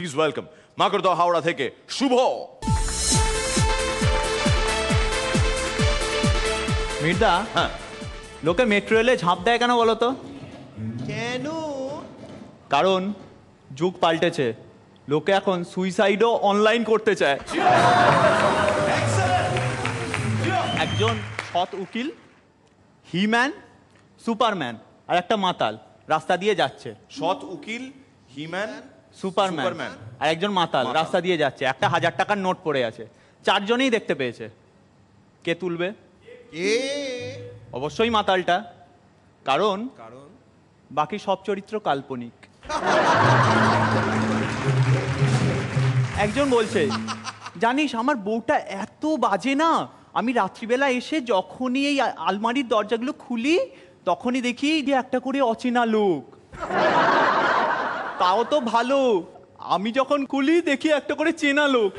Please welcome Makardaha Howrah থেকে শুভ। মির্দা, হ্যাঁ, লোকে মেট্রো রেলে ঝাঁপ দেয় কেন বলো তো? কেন? কারণ যুগ পাল্টেছে, লোকে এখন সুইসাইডও অনলাইন করতে চায়। একজন সৎ উকিল, হিম্যান, সুপারম্যান আর একটা মাতাল রাস্তা দিয়ে যাচ্ছে। সৎ উকিল, হিম্যান, সুপারম্যান আর একজন মাতাল রাস্তা দিয়ে যাচ্ছে। একটা 1000 টাকার নোট পড়ে আছে, চারজনেই দেখতে পেয়েছে। কে তুলবে? অবশ্যই মাতালটা, কারণ বাকি সব চরিত্র কাল্পনিক। একজন বলছে, জানিস আমার বউটা এত বাজে না, আমি রাত্রিবেলা এসে যখনই এই আলমারির দরজাগুলো খুলি তখনই দেখি যে একটা করে অচেনা লোক। তাও তো ভালো, আমি যখন খুলি দেখি একটা করে চেনা লোক।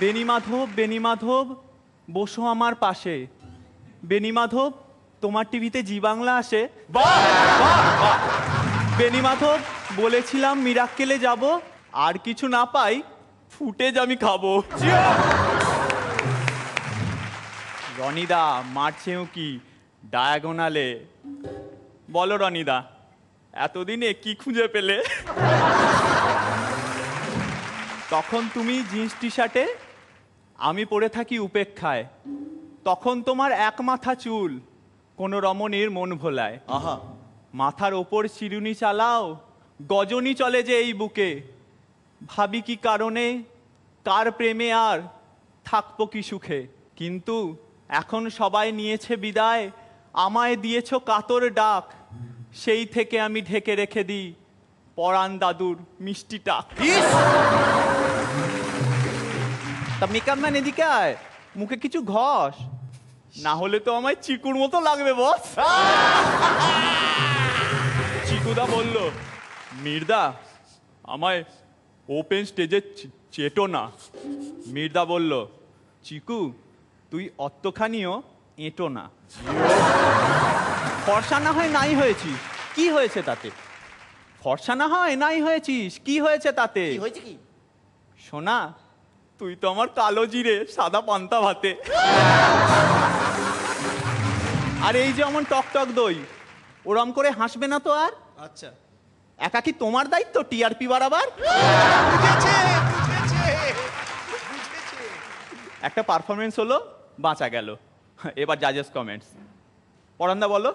বেনিমাধব, বেনিমাধব বসো আমার পাশে। বেনিমাধব, তোমার টিভিতে জি বাংলা আসে। বেনিমাধব, বলেছিলাম মিরাক্কেলে যাব, আর কিছু না পাই ফুটেজ আমি খাবো। রনিদা মারছেও কি ডায়াগোনালে? বলো রনিদা, এতদিনে কি খুঁজে পেলে? তখন তুমি জিন্স টি শার্টে, আমি পরে থাকি উপেক্ষায়। তখন তোমার এক মাথা চুল কোন রমণীর মন ভোলায়। আহা, মাথার ওপর চিরুনি চালাও, গজনী চলে যে এই বুকে। ভাবি কি কারণে, কার প্রেমে আর থাকবো কি সুখে। কিন্তু এখন সবাই নিয়েছে বিদায়, আমায় দিয়েছ কাতর ডাক। সেই থেকে আমি ঢেকে রেখে দিই পরাণ দাদুর মিষ্টি টাক। তা মেকআপ ম্যান এদিকে আয়, মুখে কিছু ঘষ, না হলে তো আমায় চিকুর মতো লাগবে বস। চিকুদা বলল, মির্দা আমায় ওপেন স্টেজে চেটো না। মির্দা বলল, চিকু তুই অতখানিও এঁটো না। ফর্সা না হয় নাই হয়েছিস, কি হয়েছে তাতে? ফর্সা না হয় নাই হয়েছিস, কি হয়েছে তাতে? হয়েছে কি? সোনা, তুই তো আমার কালো জিরে সাদা পান্তা ভাতে। আর এই যেমন টক টক দই, ওরম করে হাসবে না তো আর। আচ্ছা, একা কি তোমার দায়িত্ব টিআরপি বাড়াবার? একটা পারফরমেন্স হলো, বাঁচা গেল। এবার জাজেস কমেন্টস। পরান্দা বলো।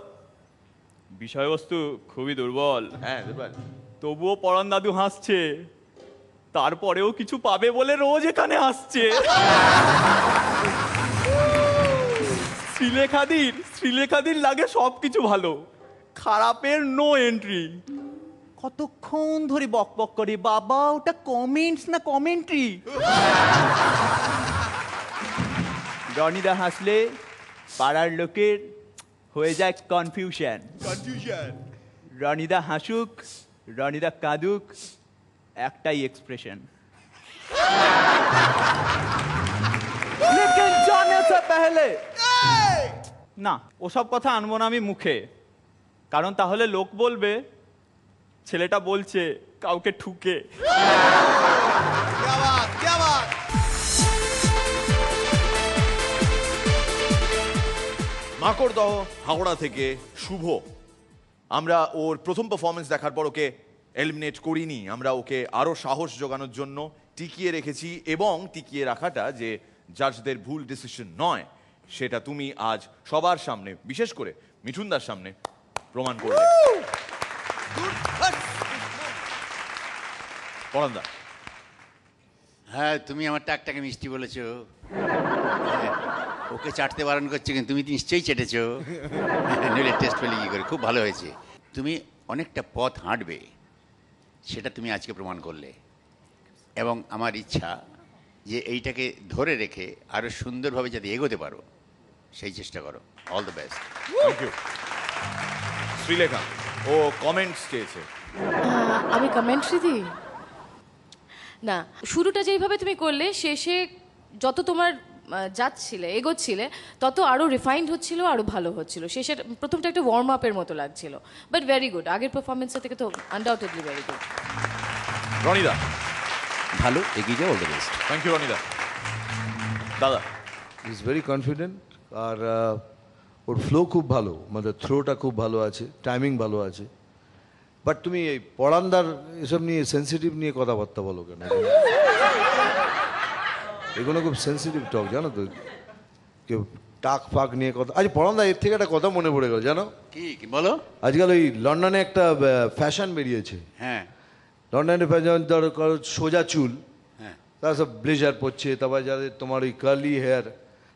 বিষয়বস্তু খুবই দুর্বল। হ্যাঁ, তবুও পরান দাদু হাসছে, তারপরেও কিছু পাবে বলে রোজ এখানে আসছে। শ্রীলেখাদির লাগে সবকিছু ভালো, খারাপের নো এন্ট্রি। কতক্ষণ ধরে বক বক করে, বাবা ওটা কমেন্টস না কমেন্ট্রি। রনিদা হাসলে পাড়ার লোকের হয়ে যায় কনফিউশন। রনিদা হাসুক, রনিদা কাঁদুক, একটাই এক্সপ্রেশন। লেকিন জানে সে পেহলে না, ওসব কথা আনবো না আমি মুখে, কারণ তাহলে লোক বলবে ছেলেটা বলছে কাউকে ঠুকে। মাকড়দহ হাওড়া থেকে শুভ। আমরা ওর প্রথম পারফরমেন্স দেখার পর ওকে এলিমিনেট করিনি, আমরা ওকে আরো সাহস জোগানোর জন্য টিকিয়ে রেখেছি, এবং টিকিয়ে রাখাটা যে জাজদের ভুল ডিসিশন নয় সেটা তুমি আজ সবার সামনে, বিশেষ করে মিঠুনদার সামনে প্রমাণ করলে। পরান্দা, হ্যাঁ তুমি আমার টাকটাকে মিষ্টি বলেছো, ওকে চাটতে বারণ করছো কিন্তু তুমি নিশ্চয়ই চেটেছো, নইলে টেস্ট পেলে কি করে। খুব ভালো হয়েছে, তুমি অনেকটা পথ হাঁটবে সেটা তুমি আজকে প্রমাণ করলে, এবং আমার ইচ্ছা যে এইটাকে ধরে রেখে আরো সুন্দরভাবে যাতে এগোতে পারো সেই চেষ্টা করো। All the best. Thank you. Sreelekha, ও কমেন্টস চেয়েছে। আমি কমেন্ট্রি দিই না, শুরুটা যেইভাবে তুমি করলে শেষে যত তোমার যাচ্ছিলে এগোচ্ছিলে তত আরও রিফাইন্ড হচ্ছিল আরও ভালো হচ্ছিল শেষের প্রথমটা একটা ওয়ার্ম আপের মতো লাগছিল বাট ভেরি গুড আগের পারফরমেন্সের থেকে তো আনডাউটেডলি ভেরি গুড। রনিদা। ভালো, এগিয়ে যাও, all the best. Thank you রনিদা। দাদা। ইজ ভেরি কনফিডেন্ট আর ওর ফ্লো খুব ভালো, মানে থ্রোটা খুব ভালো আছে, টাইমিং ভালো আছে। বাট তুমি এই পড়ান্দার এসব নিয়ে সেন্সিটিভ নিয়ে কথাবার্তা বলো কেন? এগুলো খুব সেন্সিটিভ টক, জানো তো, কেউ টাক ফাক নিয়ে কথা। আচ্ছা পড়ান্দা, এর থেকে একটা কথা মনে পড়ে গেল, জানো? কি বলো? আজকাল ওই লন্ডনে একটা ফ্যাশন বেরিয়েছে। হ্যাঁ লন্ডনে ফ্যাশন, ধরো কারো সোজা চুল, হ্যাঁ তারা সব ব্লেজার পরছে, তারপর যাদের তোমার ওই কার্লি হেয়ার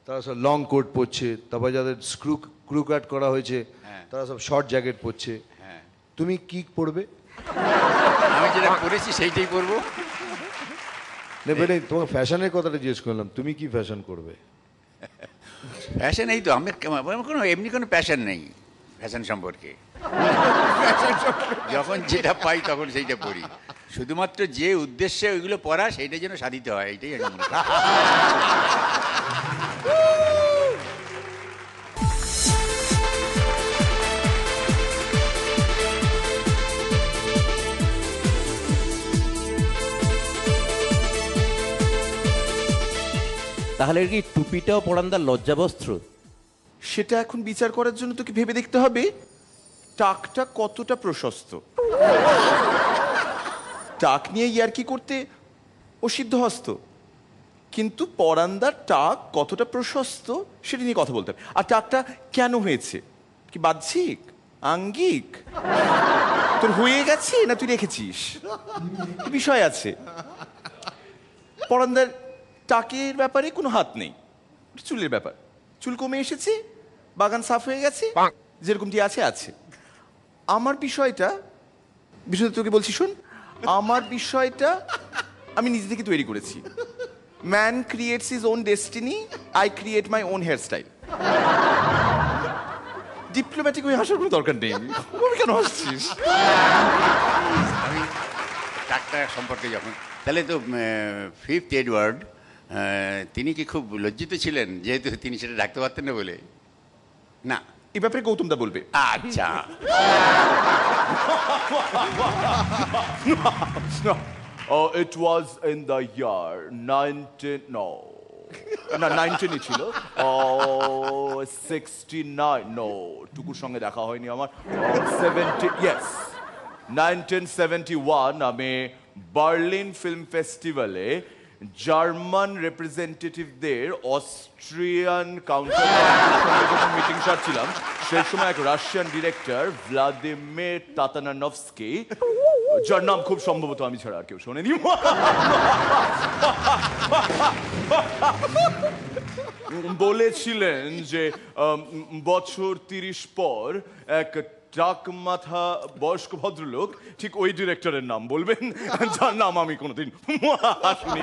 তারা সব লং কোট পরছে, তারপর যাদের ক্রু কাট করা হয়েছে হ্যাঁ। তারা সব শর্ট জ্যাকেট পরছে। হ্যাঁ, তুমি কি পরবে? আমি যেটা করেছি সেইটাই করবো। বেটে তোমাকে ফ্যাশনের কথাটা জিজ্ঞেস করলাম, তুমি কি ফ্যাশন করবে? প্যাশন এই তো, আমার কোনো এমনি কোনো প্যাশন নেই ফ্যাশন সম্পর্কে। যখন যেটা পাই তখন সেইটা পড়ি, শুধুমাত্র যে উদ্দেশ্যে ওইগুলো পড়া সেইটা যেন সাধিত হয়, এইটাই আমি মনে করি। তাহলে কি টুপিটাও পরান্দার লজ্জাবস্ত্র? সেটা এখন বিচার করার জন্য তোকে ভেবে দেখতে হবে টাকটা কতটা প্রশস্ত। টাক নিয়ে ইয়ার্কি করতে ও সিদ্ধহস্ত, কিন্তু পরান্দার টাক কতটা প্রশস্ত সেটা নিয়ে কথা বলতে হবে। আর টাকটা কেন হয়েছে, কি বাহ্যিক, আঙ্গিক, তোর হয়ে গেছে না তুই রেখেছিস, কি বিষয় আছে? পরান্দার টাকের ব্যাপারে কোনো হাত নেই, চুলের ব্যাপার। চুল কমে এসেছে, বাগান সাফ হয়ে গেছে, যেরকমটি আছে আছে। আমার বিষয়টা তোকে বলছি, শোন, আমার বিষয়টা আমি নিজে থেকে তৈরি করেছি। Man creates his own destiny, I create my own hair style. Diplomatic হয়ে হাসার কোনো দরকার নেই। আমি কেন হাসছিস? আমি টাকটা সম্পর্কে যখন, তাহলে তো ফিফথ এডওয়ার্ড তিনি কি খুব লজ্জিত ছিলেন যেহেতু তিনি সেটা ডাকতে পারতেন না বলে? না, এই ব্যাপারে গৌতম দা বলবে। আচ্ছা। It was in the year 19 ছিল, 69, no, টুকুর সঙ্গে দেখা হয়নি আমার, 70, yes, 1971 আমি বার্লিন ফিল্ম ফেস্টিভ্যালে জার্মান রিপ্রেজেন্টেটিভদের অস্ট্রিয়ান কাউন্টার যখন মিটিং সারছিলাম, সেই সময় এক রাশিয়ান ডিরেক্টর ভ্লাদিমির তাতানানভস্কি, যার নাম খুব সম্ভবত আমি ছাড়া আর কেউ শোনেনি, বলেছিলেন যে বছর 30 পর এক টাক মাথা বয়স্ক ভদ্রলোক ঠিক ওই ডিরেক্টরের নাম বলবেন, যার নাম আমি কোনোদিন শুনি।